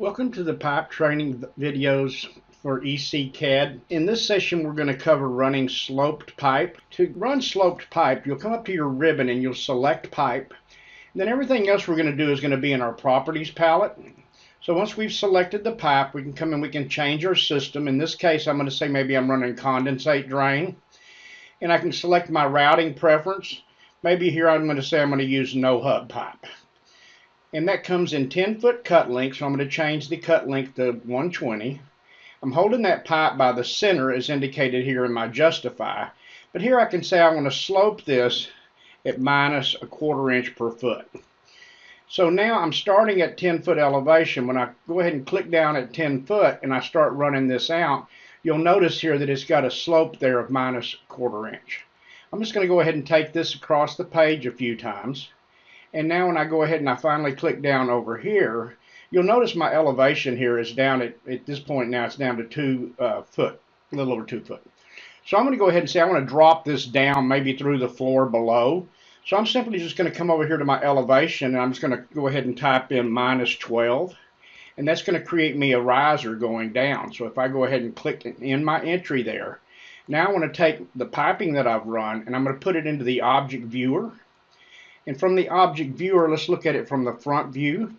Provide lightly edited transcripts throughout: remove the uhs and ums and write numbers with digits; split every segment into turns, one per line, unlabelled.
Welcome to the pipe training videos for EC-CAD. In this session we're going to cover running sloped pipe. To run sloped pipe, you'll come up to your ribbon and you'll select pipe. And then everything else we're going to do is going to be in our properties palette. So once we've selected the pipe, we can come and we can change our system. In this case, I'm going to say maybe I'm running condensate drain. And I can select my routing preference. Maybe here I'm going to say I'm going to use no hub pipe. And that comes in 10-foot cut length, so I'm going to change the cut length to 120. I'm holding that pipe by the center as indicated here in my justify. But here I can say I want to slope this at minus a quarter inch per foot. So now I'm starting at 10-foot elevation. When I go ahead and click down at 10 foot and I start running this out, you'll notice here that it's got a slope there of minus a quarter inch. I'm just going to go ahead and take this across the page a few times. And now when I go ahead and I finally click down over here, you'll notice my elevation here is down at this point now, it's down to 2 foot, a little over 2 foot. So I'm going to go ahead and say I want to drop this down maybe through the floor below. So I'm simply just going to come over here to my elevation and I'm just going to go ahead and type in minus 12. And that's going to create me a riser going down. So if I go ahead and click in my entry there, now I want to take the piping that I've run and I'm going to put it into the object viewer. And from the object viewer, let's look at it from the front view.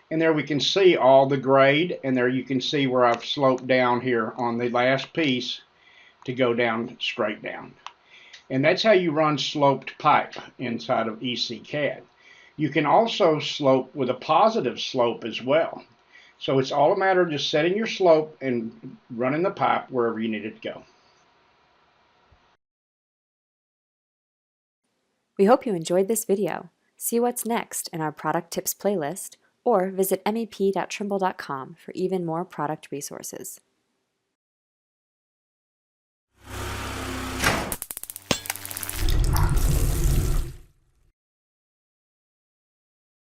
And there we can see all the grade, and there you can see where I've sloped down here on the last piece to go down straight down. And that's how you run sloped pipe inside of EC-CAD. You can also slope with a positive slope as well. So it's all a matter of just setting your slope and running the pipe wherever you need it to go.
We hope you enjoyed this video. See what's next in our product tips playlist or visit mep.trimble.com for even more product resources.